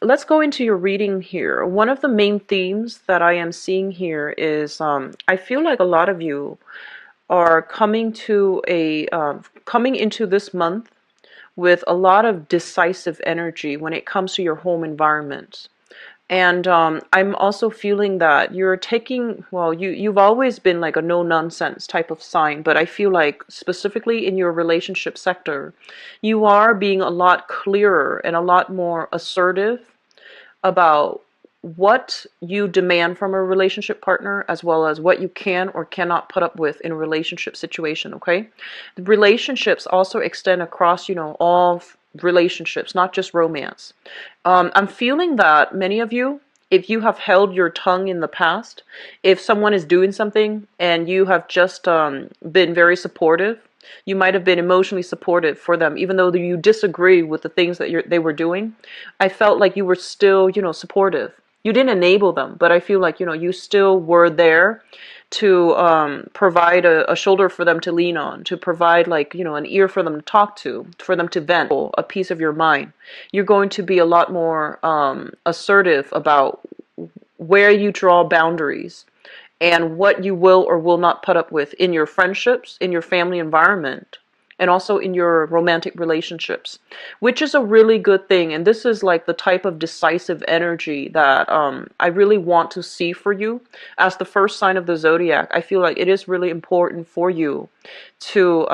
Let's go into your reading here. One of the main themes that I am seeing here is I feel like a lot of you are coming into this month with a lot of decisive energy when it comes to your home environment. And I'm also feeling that you're taking, well, you've always been like a no nonsense type of sign, but I feel like specifically in your relationship sector, you are being a lot clearer and a lot more assertive about what you demand from a relationship partner, as well as what you can or cannot put up with in a relationship situation. Okay, the relationships also extend across, all relationships, not just romance. I'm feeling that many of you, if you have held your tongue in the past, if someone is doing something and you have just been very supportive, you might have been emotionally supportive for them, even though you disagree with the things that they were doing. I felt like you were still, supportive. You didn't enable them, but I feel like, you still were there to provide a shoulder for them to lean on, to provide like, an ear for them to talk to, for them to vent a piece of your mind. You're going to be a lot more assertive about where you draw boundaries and what you will or will not put up with in your friendships, in your family environment, and also in your romantic relationships, which is a really good thing. And this is like the type of decisive energy that I really want to see for you. As the first sign of the zodiac, I feel like it is really important for you to,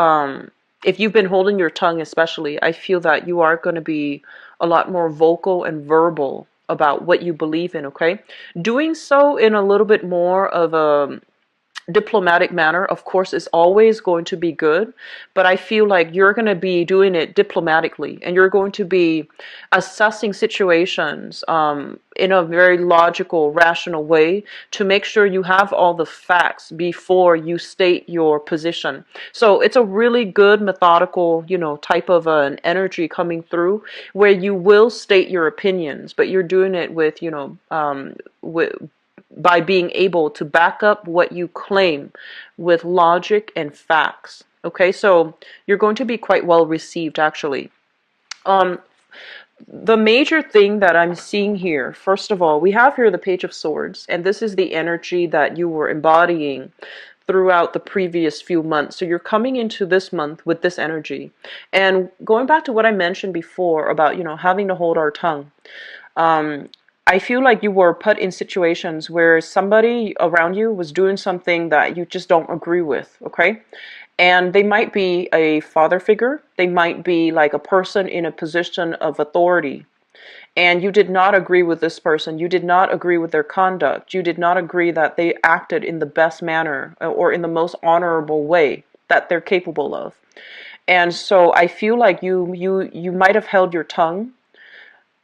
if you've been holding your tongue especially, I feel that you are going to be a lot more vocal and verbal about what you believe in, okay? Doing so in a little bit more of a diplomatic manner, of course, is always going to be good, but I feel like you're going to be doing it diplomatically, and you're going to be assessing situations in a very logical, rational way to make sure you have all the facts before you state your position. So it's a really good methodical, type of an energy coming through where you will state your opinions, but you're doing it with, with by being able to back up what you claim with logic and facts. Okay, so you're going to be quite well received, actually. Um, the major thing that I'm seeing here, first of all, we have here the Page of Swords, and this is the energy that you were embodying throughout the previous few months. So you're coming into this month with this energy. And going back to what I mentioned before about, having to hold our tongue. Um, I feel like you were put in situations where somebody around you was doing something that you just don't agree with, okay? And they might be a father figure, they might be like a person in a position of authority, and you did not agree with this person, you did not agree with their conduct, you did not agree that they acted in the best manner or in the most honorable way that they're capable of. And so I feel like you might have held your tongue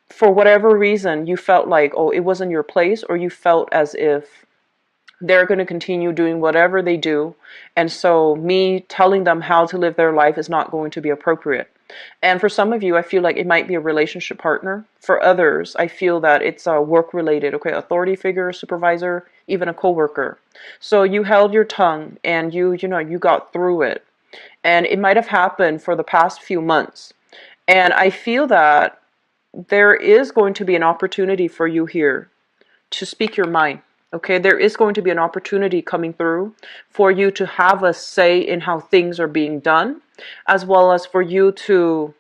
for whatever reason. You felt like, oh, it wasn't your place, or you felt as if they're going to continue doing whatever they do, and so me telling them how to live their life is not going to be appropriate. And for some of you, I feel like it might be a relationship partner. For others, I feel that it's work related, okay, authority figure, supervisor, even a coworker. So you held your tongue and you got through it. And it might have happened for the past few months. And I feel that there is going to be an opportunity for you here to speak your mind. Okay, there is going to be an opportunity coming through for you to have a say in how things are being done, as well as for you to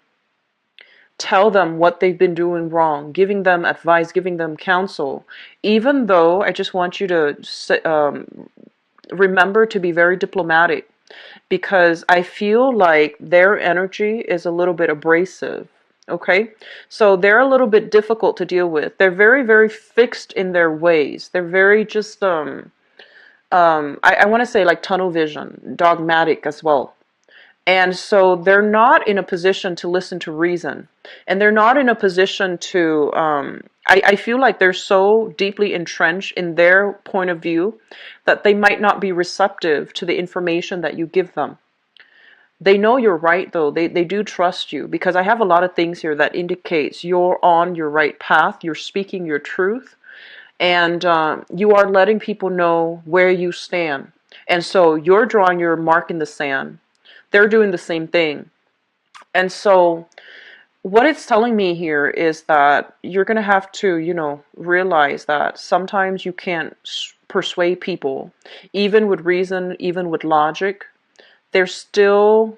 tell them what they've been doing wrong, giving them advice, giving them counsel. Even though I just want you to remember to be very diplomatic, because I feel like their energy is a little bit abrasive. Okay, so they're a little bit difficult to deal with. They're very, very fixed in their ways. They're very just I want to say like tunnel vision, dogmatic as well. And so they're not in a position to listen to reason, and they're not in a position to I feel like they're so deeply entrenched in their point of view that they might not be receptive to the information that you give them. They know you're right, though. They do trust you, because I have a lot of things here that indicates you're on your right path. You're speaking your truth, and you are letting people know where you stand. And so you're drawing your mark in the sand. They're doing the same thing. And so what it's telling me here is that you're going to have to, realize that sometimes you can't persuade people, even with reason, even with logic. There's still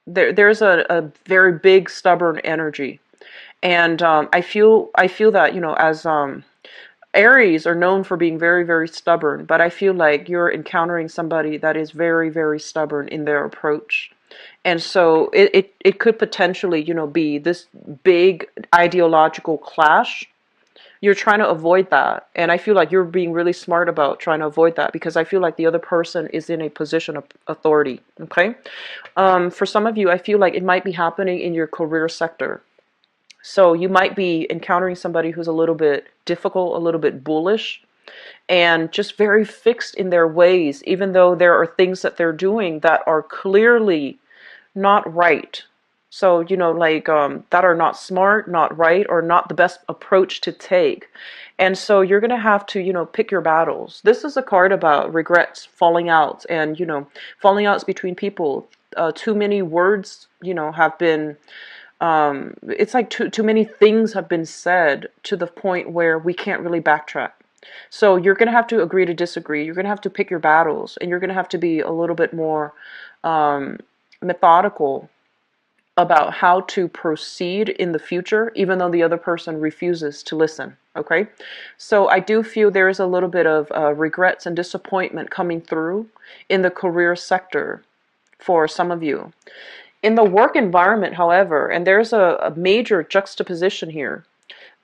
there's a very big stubborn energy, and I feel that, as Aries are known for being very, very stubborn, but I feel like you're encountering somebody that is very, very stubborn in their approach. And so it could potentially, be this big ideological clash. You're trying to avoid that. And I feel like you're being really smart about trying to avoid that, because I feel like the other person is in a position of authority. Okay. For some of you, I feel like it might be happening in your career sector. So you might be encountering somebody who's a little bit difficult, a little bit bullish, and just very fixed in their ways, even though there are things that they're doing that are clearly not right. So, that are not smart, not right, or not the best approach to take. And so you're going to have to, pick your battles. This is a card about regrets, falling out, and, falling outs between people. Too many words, have been it's like too many things have been said to the point where we can't really backtrack. So you're going to have to agree to disagree. You're going to have to pick your battles, and you're going to have to be a little bit more methodical about how to proceed in the future, even though the other person refuses to listen. Okay, so I do feel there is a little bit of regrets and disappointment coming through in the career sector for some of you. In the work environment, however, and there's a major juxtaposition here.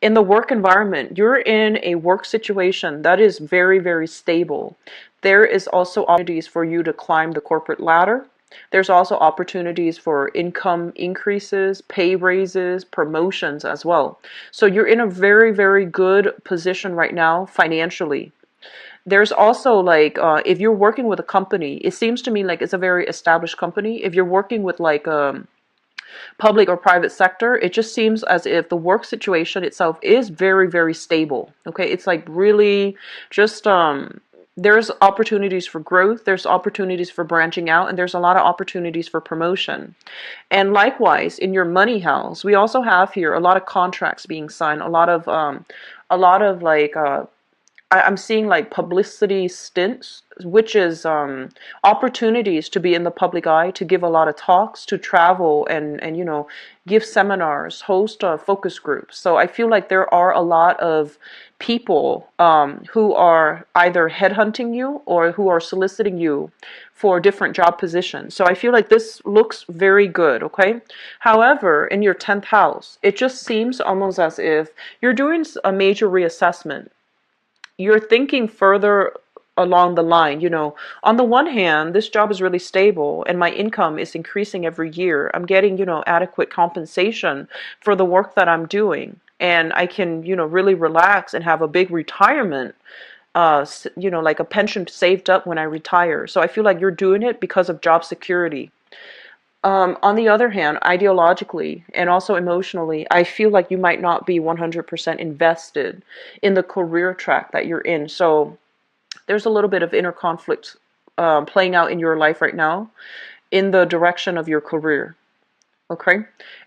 In the work environment, you're in a work situation that is very, very stable. There is also opportunities for you to climb the corporate ladder. There's also opportunities for income increases, pay raises, promotions as well. So you're in a very, very good position right now financially. There's also like, if you're working with a company, it seems to me like it's a very established company. If you're working with like public or private sector, it just seems as if the work situation itself is very, very stable. Okay, it's like really just there's opportunities for growth, there's opportunities for branching out, and there's a lot of opportunities for promotion. And likewise, in your money house, we also have here a lot of contracts being signed, a lot of like I'm seeing like publicity stints, which is opportunities to be in the public eye, to give a lot of talks, to travel and give seminars, host focus groups. So I feel like there are a lot of people who are either headhunting you or who are soliciting you for different job positions. So I feel like this looks very good, okay? However, in your 10th house, it just seems almost as if you're doing a major reassessment. You're thinking further along the line, on the one hand, this job is really stable and my income is increasing every year. I'm getting, adequate compensation for the work that I'm doing. And I can, really relax and have a big retirement, like a pension saved up when I retire. So I feel like you're doing it because of job security. On the other hand, ideologically and also emotionally, I feel like you might not be 100% invested in the career track that you're in. So there's a little bit of inner conflict playing out in your life right now in the direction of your career. Okay.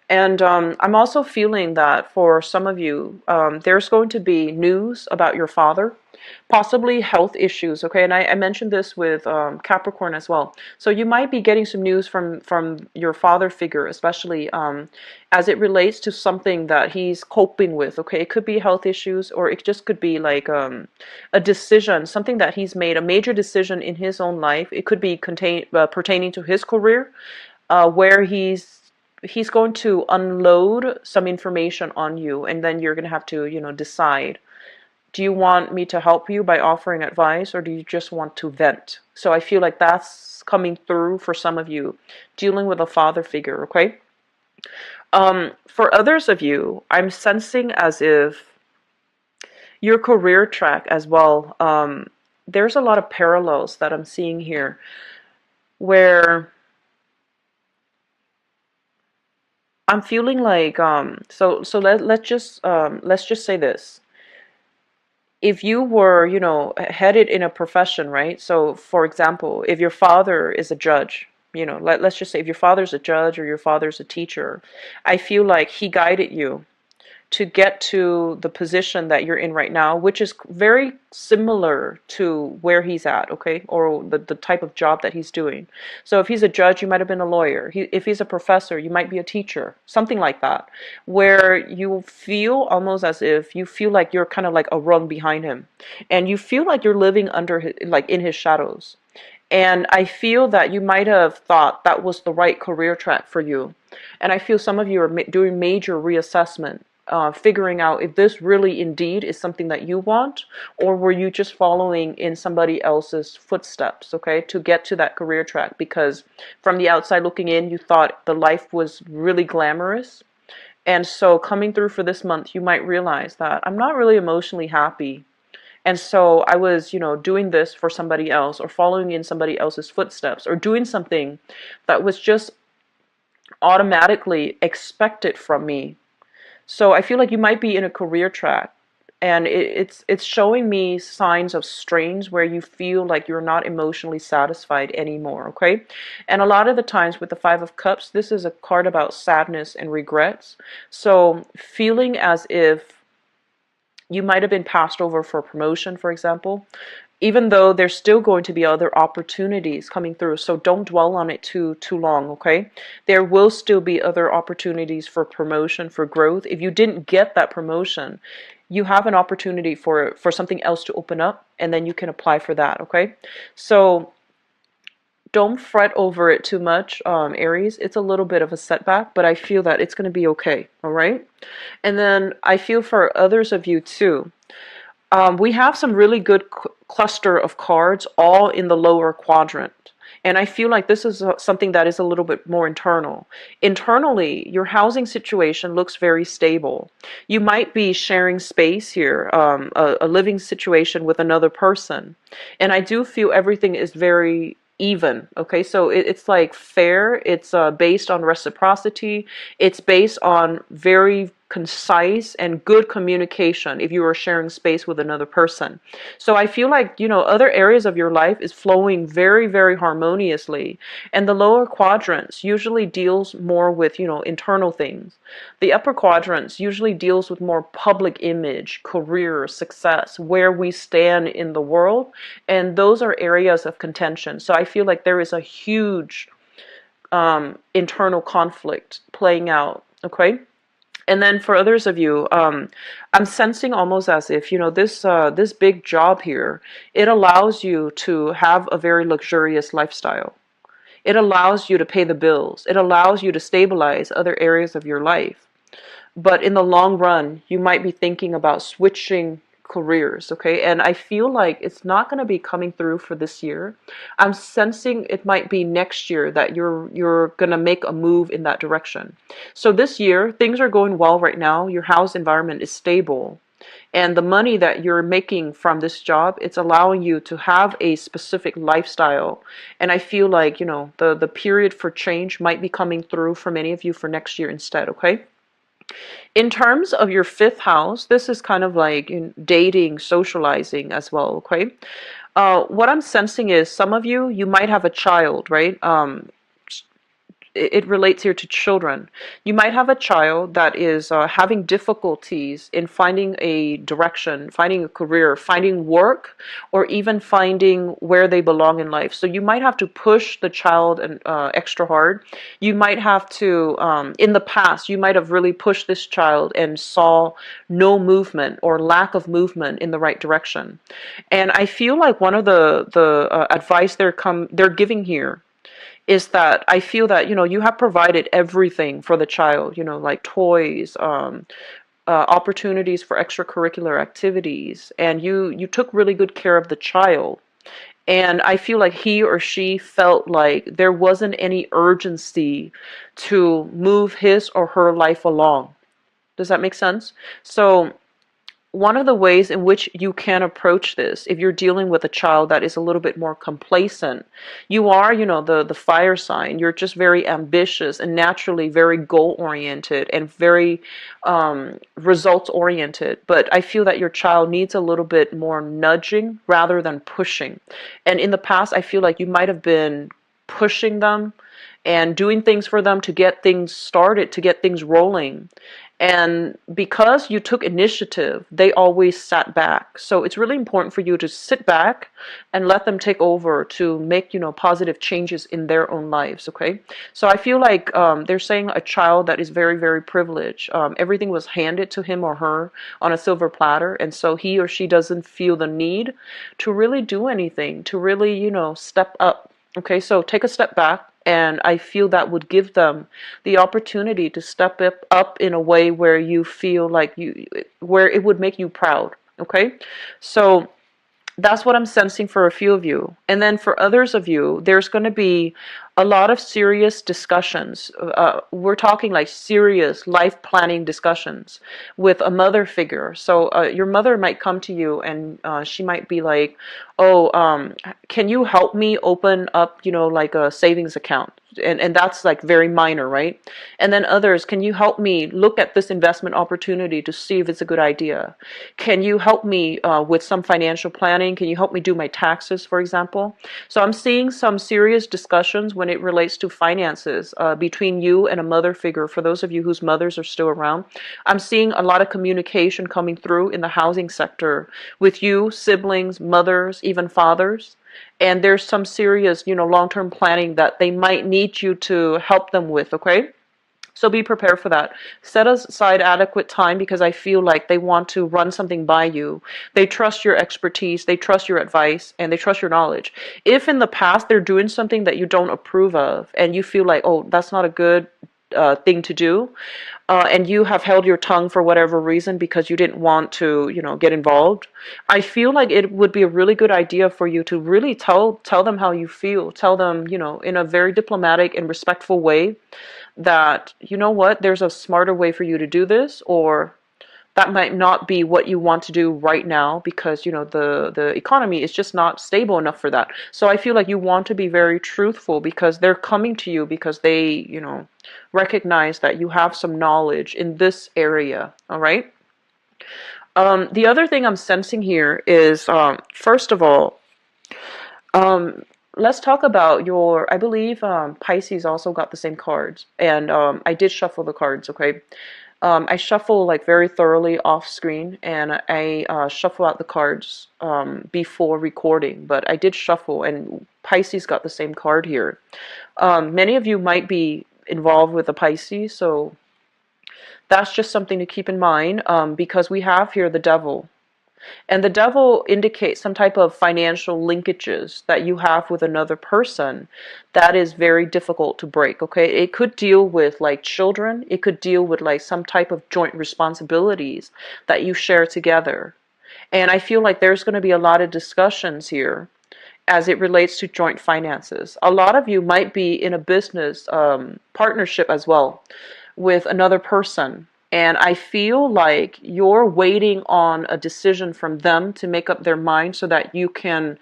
And I'm also feeling that for some of you, there's going to be news about your father, possibly health issues. Okay. And I mentioned this with Capricorn as well. So you might be getting some news from your father figure, especially as it relates to something that he's coping with. Okay. It could be health issues, or it just could be like a decision, something that he's made, a major decision in his own life. It could be pertaining to his career, where he's going to unload some information on you, and then you're going to have to, decide. Do you want me to help you by offering advice, or do you just want to vent? So I feel like that's coming through for some of you, dealing with a father figure, okay? For others of you, I'm sensing as if your career track as well, there's a lot of parallels that I'm seeing here, where I'm feeling like let's just say this. If you were, headed in a profession, right? So for example, if your father is a judge, you know, let's just say if your father's a judge or your father's a teacher, I feel like he guided you to get to the position that you're in right now, which is very similar to where he's at, okay, or the type of job that he's doing. So if he's a judge, you might have been a lawyer. If he's a professor, you might be a teacher, something like that, where you feel almost as if you feel like you're kind of like a rung behind him, and you feel like you're living under his, like in his shadows. And I feel that you might have thought that was the right career track for you. And I feel some of you are doing major reassessment, figuring out if this really indeed is something that you want, or were you just following in somebody else's footsteps, okay, to get to that career track. Because from the outside looking in, you thought the life was really glamorous. And so coming through for this month, you might realize that I'm not really emotionally happy. And so I was, you know, doing this for somebody else, or following in somebody else's footsteps, or doing something that was just automatically expected from me. So I feel like you might be in a career track, and it's showing me signs of strains where you feel like you're not emotionally satisfied anymore, okay? And a lot of the times with the Five of Cups, this is a card about sadness and regrets. So feeling as if you might have been passed over for a promotion, for example, even though there's still going to be other opportunities coming through. So don't dwell on it too long, okay? There will still be other opportunities for promotion, for growth. If you didn't get that promotion, you have an opportunity for something else to open up, and then you can apply for that, okay? So don't fret over it too much, Aries. It's a little bit of a setback, but I feel that it's going to be okay, all right? And then I feel for others of you too. We have some really good cluster of cards all in the lower quadrant. And I feel like this is something that is a little bit more internal. Internally, your housing situation looks very stable. You might be sharing space here, a living situation with another person. And I do feel everything is very even, okay? So it's like fair, it's based on reciprocity, it's based on very concise and good communication if you are sharing space with another person. So I feel like, you know, other areas of your life is flowing very, very harmoniously, and the lower quadrants usually deals more with, you know, internal things. The upper quadrants usually deals with more public image, career, success, where we stand in the world, and those are areas of contention. So I feel like there is a huge internal conflict playing out, okay? And then for others of you, I'm sensing almost as if, you know, this big job here, it allows you to have a very luxurious lifestyle. It allows you to pay the bills. It allows you to stabilize other areas of your life. But in the long run, you might be thinking about switching careers, okay? And I feel like it's not going to be coming through for this year. I'm sensing it might be next year that you're going to make a move in that direction. So this year, things are going well right now. Your house environment is stable. And the money that you're making from this job, it's allowing you to have a specific lifestyle. And I feel like, you know, the period for change might be coming through for many of you for next year instead, okay? In terms of your fifth house, this is kind of like dating, socializing as well, okay? What I'm sensing is some of you, you might have a child, right? It relates here to children. You might have a child that is having difficulties in finding a direction, finding a career, finding work, or even finding where they belong in life. So you might have to push the child extra hard. You might have to, in the past, you might have really pushed this child and saw no movement or lack of movement in the right direction. And I feel like one of the advice they're giving here is that I feel that, you know, you have provided everything for the child, you know, like toys, opportunities for extracurricular activities, and you took really good care of the child. And I feel like he or she felt like there wasn't any urgency to move his or her life along. Does that make sense? So one of the ways in which you can approach this, if you're dealing with a child that is a little bit more complacent, you are, you know, the fire sign. You're just very ambitious and naturally very goal-oriented and very results-oriented. But I feel that your child needs a little bit more nudging rather than pushing. And in the past, I feel like you might have been pushing them and doing things for them to get things started, to get things rolling. And because you took initiative, they always sat back. So it's really important for you to sit back and let them take over to make, positive changes in their own lives, okay? So I feel like they're saying a child that is very, very privileged. Everything was handed to him or her on a silver platter, and so he or she doesn't feel the need to really do anything, to really, step up. Okay, so take a step back, and I feel that would give them the opportunity to step up in a way where you feel like where it would make you proud. Okay, so that's what I'm sensing for a few of you. And then for others of you, there's going to be a lot of serious discussions. We're talking like serious life planning discussions with a mother figure. So your mother might come to you, and she might be like, oh, can you help me open up, like a savings account? And that's like very minor, right? And then others, can you help me look at this investment opportunity to see if it's a good idea? Can you help me with some financial planning? Can you help me do my taxes, for example? So I'm seeing some serious discussions when it relates to finances between you and a mother figure. For those of you whose mothers are still around, I'm seeing a lot of communication coming through in the housing sector with you, siblings, mothers, even fathers. And there's some serious, long-term planning that they might need you to help them with, okay? So be prepared for that. Set aside adequate time, because I feel like they want to run something by you. They trust your expertise, they trust your advice, and they trust your knowledge. If in the past they're doing something that you don't approve of, and you feel like, oh, that's not a good thing to do, and you have held your tongue for whatever reason because you didn't want to, get involved, I feel like it would be a really good idea for you to really tell them how you feel. Tell them, in a very diplomatic and respectful way that, you know what, there's a smarter way for you to do this, or that might not be what you want to do right now because, the economy is just not stable enough for that. So I feel like you want to be very truthful because they're coming to you because they, recognize that you have some knowledge in this area. All right. The other thing I'm sensing here is, first of all, let's talk about I believe Pisces also got the same cards, and I did shuffle the cards, okay? I shuffle like very thoroughly off screen, and I shuffle out the cards before recording, but I did shuffle, and Pisces got the same card here. Many of you might be involved with the Pisces, so that's just something to keep in mind, because we have here the Devil. And the Devil indicates some type of financial linkages that you have with another person that is very difficult to break, okay? It could deal with like children. It could deal with like some type of joint responsibilities that you share together. And I feel like there's going to be a lot of discussions here as it relates to joint finances. A lot of you might be in a business partnership as well with another person. And I feel like you're waiting on a decision from them to make up their mind so that you can,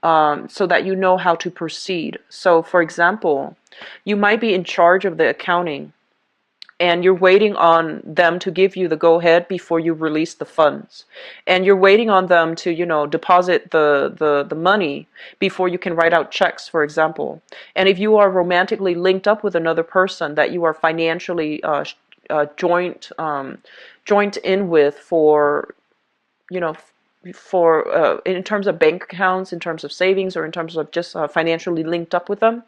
so that you know how to proceed. So, for example, you might be in charge of the accounting, and you're waiting on them to give you the go-ahead before you release the funds. And you're waiting on them to, deposit the money before you can write out checks, for example. And if you are romantically linked up with another person that you are financially joint in with for, in terms of bank accounts, in terms of savings, or in terms of just financially linked up with them,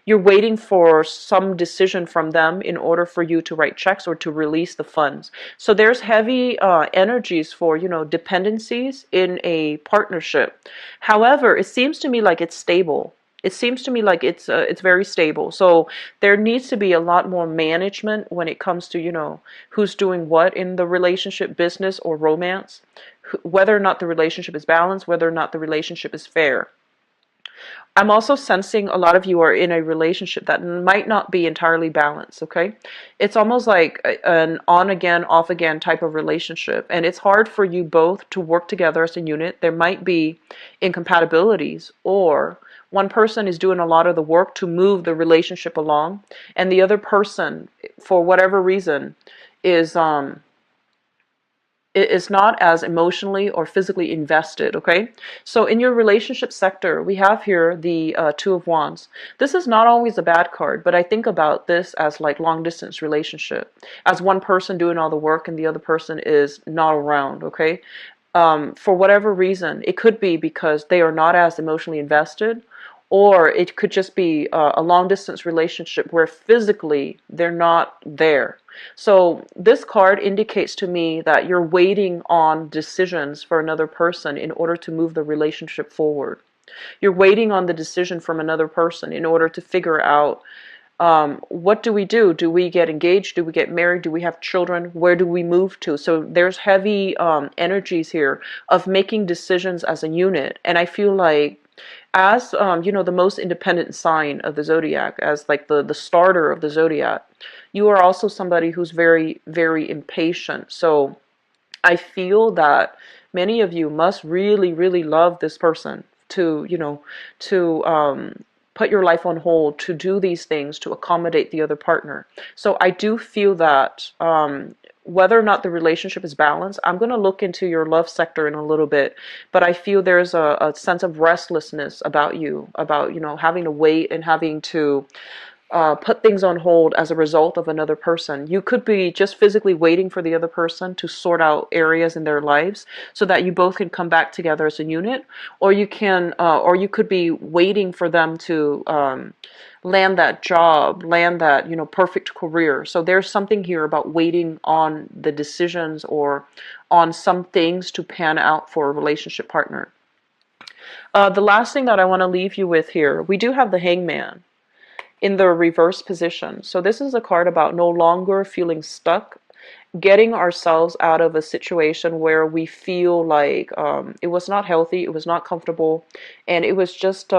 you're waiting for some decision from them in order for you to write checks or to release the funds. So there's heavy energies for, dependencies in a partnership. However, it seems to me like it's stable. It seems to me like it's very stable. So there needs to be a lot more management when it comes to, who's doing what in the relationship, business or romance, whether or not the relationship is balanced, whether or not the relationship is fair. I'm also sensing a lot of you are in a relationship that might not be entirely balanced, okay? It's almost like an on again, off again type of relationship, and it's hard for you both to work together as a unit. There might be incompatibilities, or one person is doing a lot of the work to move the relationship along, and the other person, for whatever reason, is is not as emotionally or physically invested, okay? So in your relationship sector, we have here the Two of Wands. This is not always a bad card, but I think about this as like long distance relationship, as one person doing all the work and the other person is not around, okay? For whatever reason, it could be because they are not as emotionally invested, or it could just be a long distance relationship where physically they're not there. So this card indicates to me that you're waiting on decisions for another person in order to move the relationship forward. You're waiting on the decision from another person in order to figure out, what do we do? Do we get engaged? Do we get married? Do we have children? Where do we move to? So there's heavy energies here of making decisions as a unit. And I feel like as, the most independent sign of the zodiac, as like the starter of the zodiac, you are also somebody who's very, very impatient. So I feel that many of you must really, really love this person to, put your life on hold, to do these things, to accommodate the other partner. So I do feel that whether or not the relationship is balanced, I'm going to look into your love sector in a little bit, but I feel there's a sense of restlessness about you, about, having to wait and having to put things on hold as a result of another person. You could be just physically waiting for the other person to sort out areas in their lives so that you both can come back together as a unit, or you could be waiting for them to land that job, land that perfect career. So there's something here about waiting on the decisions or on some things to pan out for a relationship partner. The last thing that I want to leave you with here, we do have the Hangman in the reverse position. So this is a card about no longer feeling stuck, getting ourselves out of a situation where we feel like it was not healthy, it was not comfortable, and it was just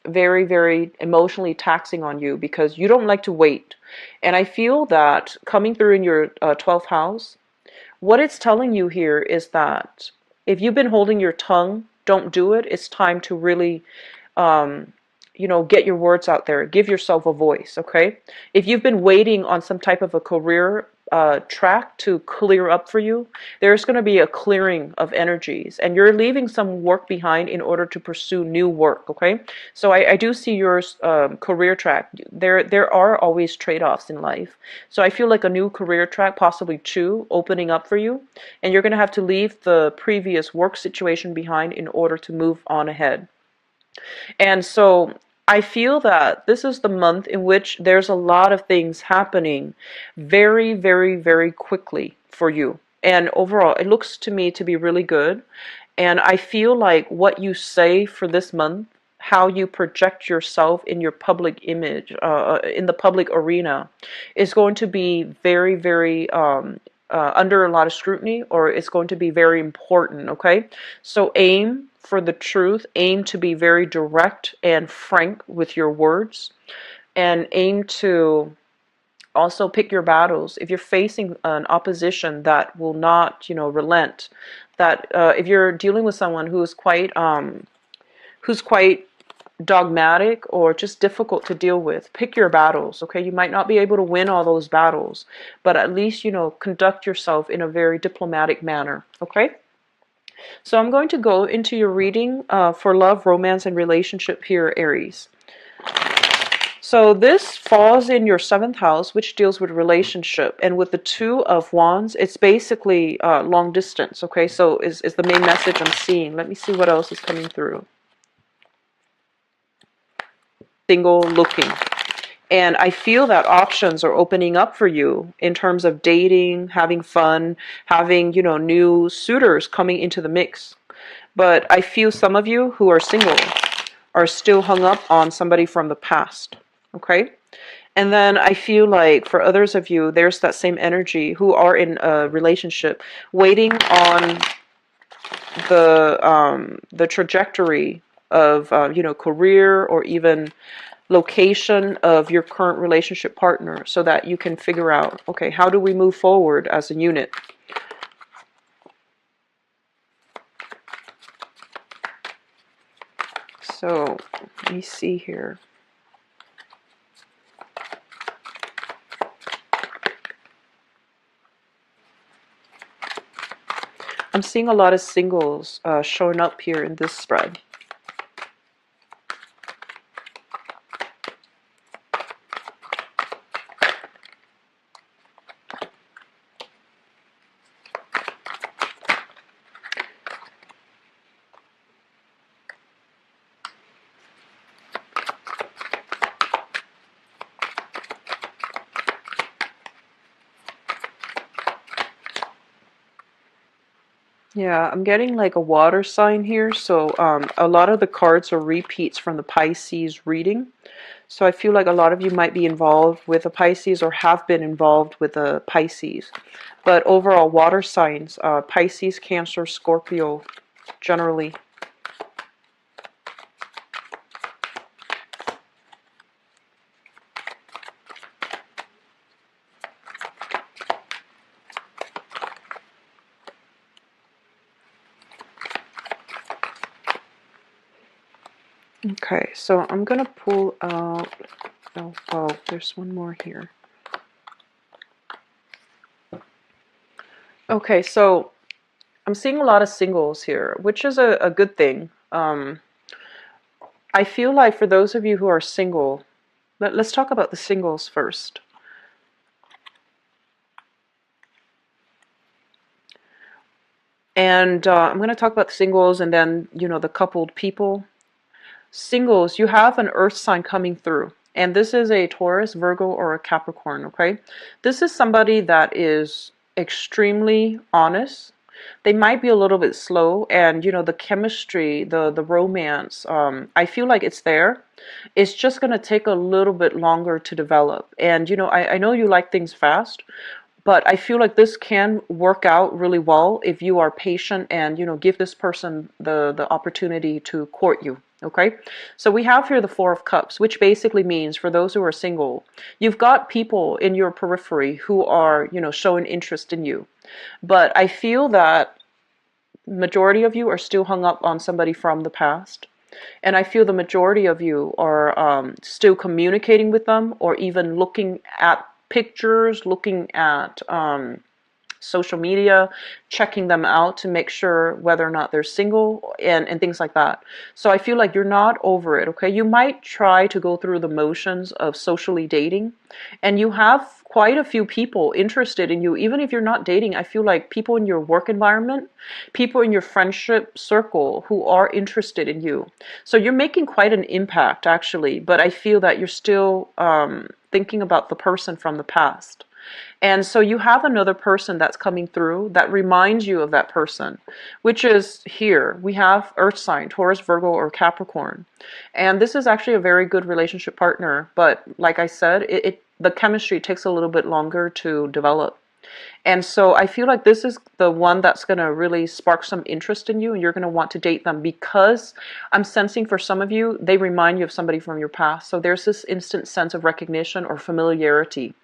very, very emotionally taxing on you because you don't like to wait. And I feel that coming through in your 12th house, what it's telling you here is that if you've been holding your tongue, don't do it. It's time to really get your words out there. Give yourself a voice, okay? If you've been waiting on some type of a career track to clear up for you, there's going to be a clearing of energies, and you're leaving some work behind in order to pursue new work, okay? So I do see your career track. There are always trade-offs in life. So I feel like a new career track, possibly two, opening up for you, and you're going to have to leave the previous work situation behind in order to move on ahead. And so I feel that this is the month in which there's a lot of things happening very, very, very quickly for you. And overall, it looks to me to be really good. And I feel like what you say for this month, how you project yourself in your public image, in the public arena, is going to be very, very under a lot of scrutiny, or it's going to be very important, okay? So aim for the truth, aim to be very direct and frank with your words, and aim to also pick your battles. If you're facing an opposition that will not, relent, that if you're dealing with someone who's quite dogmatic or just difficult to deal with, pick your battles, okay? You might not be able to win all those battles, but at least, conduct yourself in a very diplomatic manner, okay? So I'm going to go into your reading for love, romance, and relationship here, Aries. So this falls in your 7th house, which deals with relationship. And with the Two of Wands, it's basically long distance, okay? So is the main message I'm seeing. Let me see what else is coming through. Single looking. And I feel that options are opening up for you in terms of dating, having fun, having, new suitors coming into the mix. But I feel some of you who are single are still hung up on somebody from the past, okay? And then I feel like for others of you, there's that same energy who are in a relationship waiting on the trajectory of, career or even location of your current relationship partner so that you can figure out, okay, how do we move forward as a unit? So let me see here. I'm seeing a lot of singles showing up here in this spread. Yeah, I'm getting like a water sign here, so a lot of the cards are repeats from the Pisces reading. So I feel like a lot of you might be involved with a Pisces or have been involved with a Pisces. But overall, water signs, Pisces, Cancer, Scorpio, generally. Okay, so I'm gonna pull out, oh, there's one more here. Okay, so I'm seeing a lot of singles here, which is a good thing. I feel like for those of you who are single, let's talk about the singles first. And I'm going to talk about the singles and then, the coupled people. Singles, you have an earth sign coming through. And this is a Taurus, Virgo, or a Capricorn, okay? This is somebody that is extremely honest. They might be a little bit slow, and the chemistry, the romance, I feel like it's there. It's just going to take a little bit longer to develop. And I know you like things fast, but I feel like this can work out really well if you are patient and give this person the opportunity to court you. Okay, so we have here the Four of Cups, which basically means for those who are single, you've got people in your periphery who are showing interest in you. But I feel that majority of you are still hung up on somebody from the past. And I feel the majority of you are still communicating with them, or even looking at pictures, looking at social media, checking them out to make sure whether or not they're single, and things like that. So I feel like you're not over it, okay? You might try to go through the motions of socially dating, and you have quite a few people interested in you. Even if you're not dating, I feel like people in your work environment, people in your friendship circle who are interested in you. So you're making quite an impact, actually, but I feel that you're still thinking about the person from the past. And so you have another person that's coming through that reminds you of that person, which is here. We have Earth sign, Taurus, Virgo, or Capricorn. And this is actually a very good relationship partner. But like I said, the chemistry takes a little bit longer to develop. And so I feel like this is the one that's going to really spark some interest in you, and you're going to want to date them, because I'm sensing for some of you, they remind you of somebody from your past. So there's this instant sense of recognition or familiarity.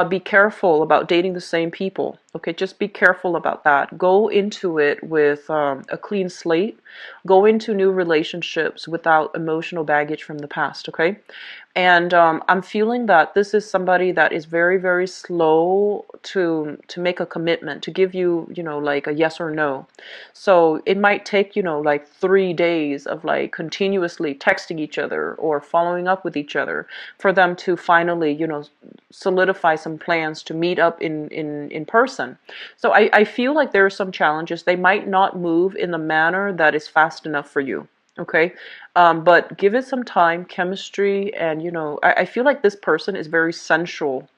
Be careful about dating the same people. Okay, just be careful about that. Go into it with a clean slate. Go into new relationships without emotional baggage from the past. Okay, and I'm feeling that this is somebody that is very, very slow to make a commitment, to give you, like a yes or no. So it might take, like 3 days of like continuously texting each other or following up with each other for them to finally, solidify some plans to meet up in person. So I feel like there are some challenges. They might not move in the manner that is fast enough for you. Okay, but give it some time, chemistry, and I feel like this person is very sensual.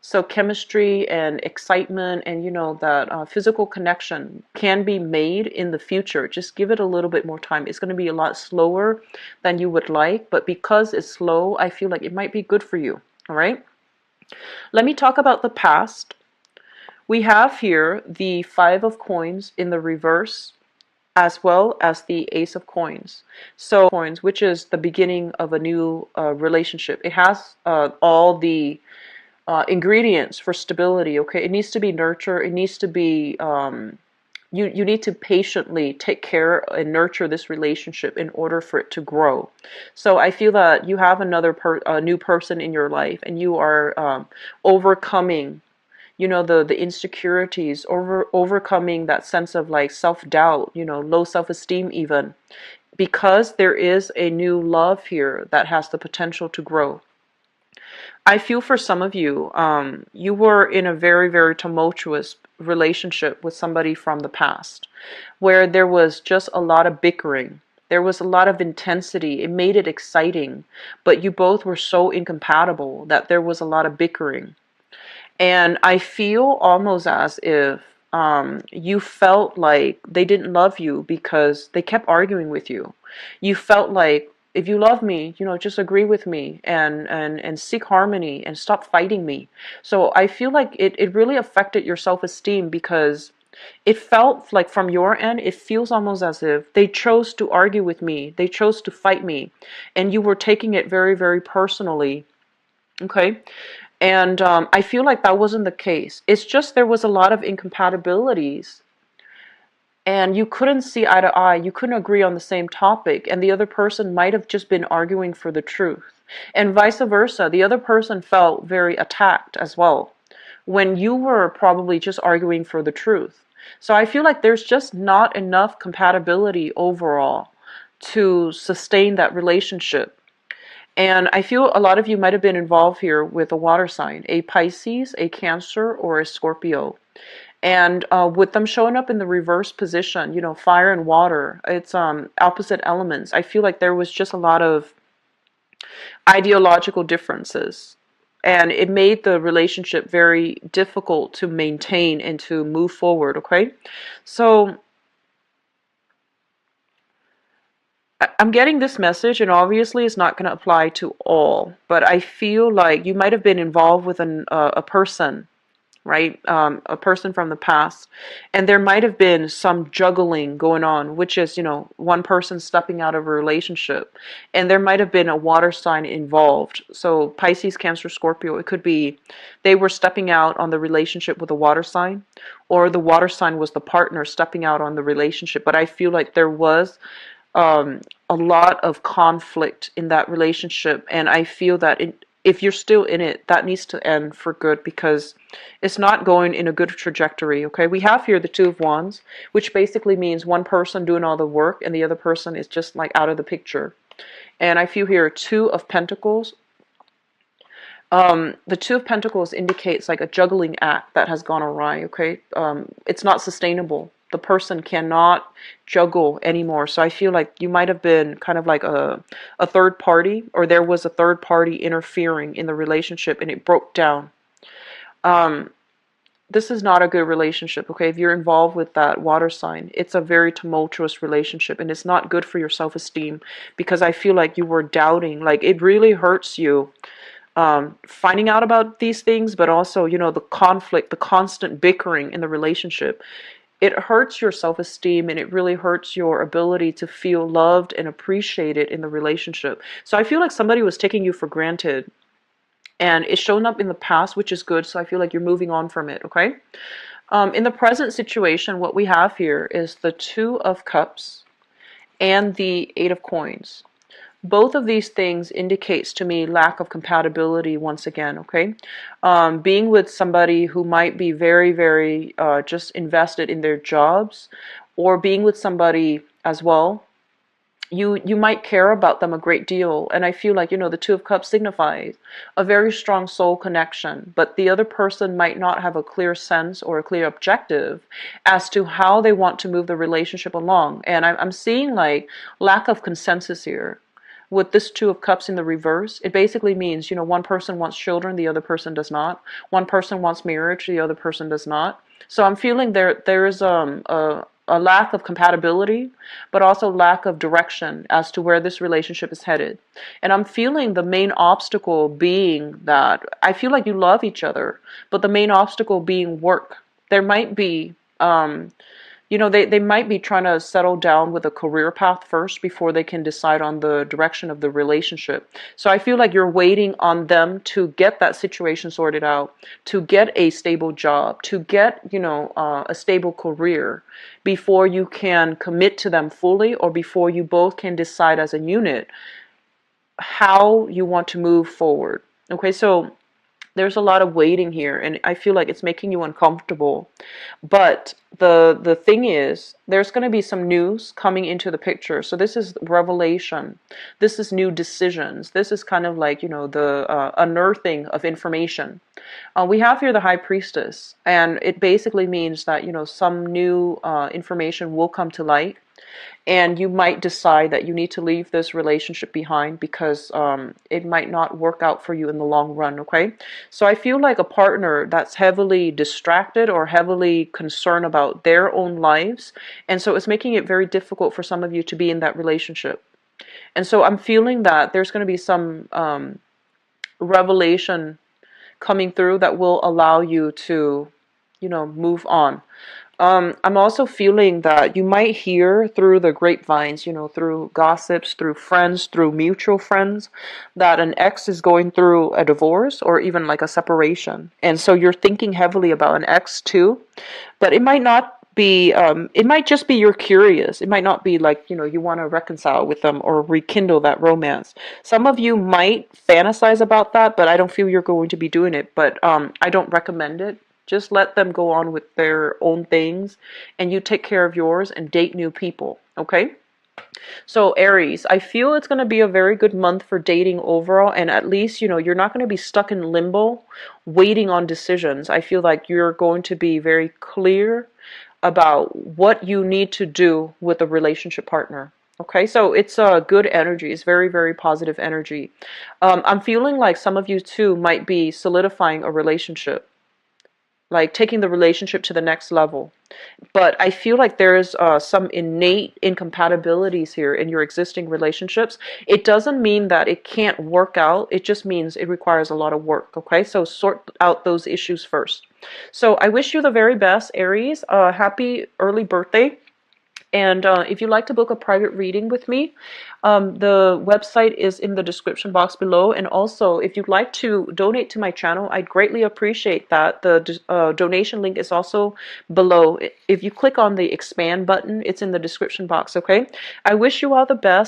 So chemistry and excitement and that physical connection can be made in the future. Just give it a little bit more time. It's going to be a lot slower than you would like, but because it's slow, I feel like it might be good for you. All right. Let me talk about the past. We have here the Five of Coins in the reverse, as well as the Ace of Coins. So, coins, which is the beginning of a new relationship. It has all the ingredients for stability. Okay, it needs to be nurture. It needs to be you need to patiently take care and nurture this relationship in order for it to grow. So I feel that you have a new person in your life, and you are overcoming the insecurities, overcoming that sense of like self-doubt, low self-esteem even, because there is a new love here that has the potential to grow. I feel for some of you, you were in a very, very tumultuous relationship with somebody from the past where there was just a lot of bickering. There was a lot of intensity. It made it exciting, but you both were so incompatible that there was a lot of bickering. And I feel almost as if you felt like they didn't love you because they kept arguing with you. You felt like, if you love me, just agree with me and seek harmony and stop fighting me. So I feel like it really affected your self-esteem because it felt like from your end, it feels almost as if they chose to argue with me. They chose to fight me. And you were taking it very, very personally. Okay. And I feel like that wasn't the case. It's just there was a lot of incompatibilities and you couldn't see eye to eye. You couldn't agree on the same topic. And the other person might have just been arguing for the truth. And vice versa. The other person felt very attacked as well when you were probably just arguing for the truth. So I feel like there's just not enough compatibility overall to sustain that relationship. And I feel a lot of you might have been involved here with a water sign, a Pisces, a Cancer, or a Scorpio. And with them showing up in the reverse position, fire and water, it's opposite elements. I feel like there was just a lot of ideological differences. And it made the relationship very difficult to maintain and to move forward, okay? So I'm getting this message, and obviously it's not going to apply to all, but I feel like you might have been involved with a person, right? A person from the past. And there might have been some juggling going on, which is, one person stepping out of a relationship. And there might have been a water sign involved. So Pisces, Cancer, Scorpio, it could be they were stepping out on the relationship with a water sign, or the water sign was the partner stepping out on the relationship. But I feel like there was a lot of conflict in that relationship, and I feel that if you're still in it, that needs to end for good because it's not going in a good trajectory, okay? We have here the Two of Wands, which basically means one person doing all the work and the other person is just like out of the picture. And I feel here Two of Pentacles. The Two of Pentacles indicates like a juggling act that has gone awry, okay? It's not sustainable. The person cannot juggle anymore. So I feel like you might have been kind of like a third party, or there was a third party interfering in the relationship and it broke down. This is not a good relationship, okay? If you're involved with that water sign, it's a very tumultuous relationship and it's not good for your self-esteem because I feel like you were doubting. Like it really hurts you finding out about these things, but also, the conflict, the constant bickering in the relationship. It hurts your self-esteem and it really hurts your ability to feel loved and appreciated in the relationship. So I feel like somebody was taking you for granted and it's shown up in the past, which is good. So I feel like you're moving on from it, okay? In the present situation, what we have here is the Two of Cups and the Eight of Coins. Both of these things indicates to me lack of compatibility once again, okay? Being with somebody who might be very, very just invested in their jobs, or being with somebody as well, you might care about them a great deal. And I feel like, the Two of Cups signifies a very strong soul connection, but the other person might not have a clear sense or a clear objective as to how they want to move the relationship along. And I'm seeing like lack of consensus here. With this Two of Cups in the reverse, it basically means, one person wants children, the other person does not. One person wants marriage, the other person does not. So I'm feeling there is a lack of compatibility, but also lack of direction as to where this relationship is headed. And I'm feeling the main obstacle being that I feel like you love each other, but the main obstacle being work. There might be they might be trying to settle down with a career path first before they can decide on the direction of the relationship. So I feel like you're waiting on them to get that situation sorted out, to get a stable job, to get, a stable career before you can commit to them fully, or before you both can decide as a unit how you want to move forward. Okay, so There's a lot of waiting here, and I feel like it's making you uncomfortable. But the thing is, there's going to be some news coming into the picture. So this is revelation. This is new decisions. This is kind of like, the unearthing of information. We have here the High Priestess, and it basically means that, some new information will come to light, and you might decide that you need to leave this relationship behind because it might not work out for you in the long run, okay? So I feel like a partner that's heavily distracted or heavily concerned about their own lives, and so it's making it very difficult for some of you to be in that relationship. And so I'm feeling that there's going to be some revelation coming through that will allow you to, move on. I'm also feeling that you might hear through the grapevines, through gossips, through friends, through mutual friends, that an ex is going through a divorce or even like a separation. And so you're thinking heavily about an ex too, but it might not be, it might just be you're curious. It might not be like, you want to reconcile with them or rekindle that romance. Some of you might fantasize about that, but I don't feel you're going to be doing it. But I don't recommend it. Just let them go on with their own things, and you take care of yours and date new people, okay? So Aries, I feel it's going to be a very good month for dating overall, and at least, you're not going to be stuck in limbo waiting on decisions. I feel like you're going to be very clear about what you need to do with a relationship partner. Okay, so it's a good energy. It's very, very positive energy. I'm feeling like some of you too might be solidifying a relationship, like taking the relationship to the next level. But I feel like there's some innate incompatibilities here in your existing relationships. It doesn't mean that it can't work out. It just means it requires a lot of work, okay? So sort out those issues first. So I wish you the very best, Aries. Happy early birthday. And if you'd like to book a private reading with me, the website is in the description box below. And also, if you'd like to donate to my channel, I'd greatly appreciate that. The donation link is also below. If you click on the expand button, it's in the description box, okay? I wish you all the best.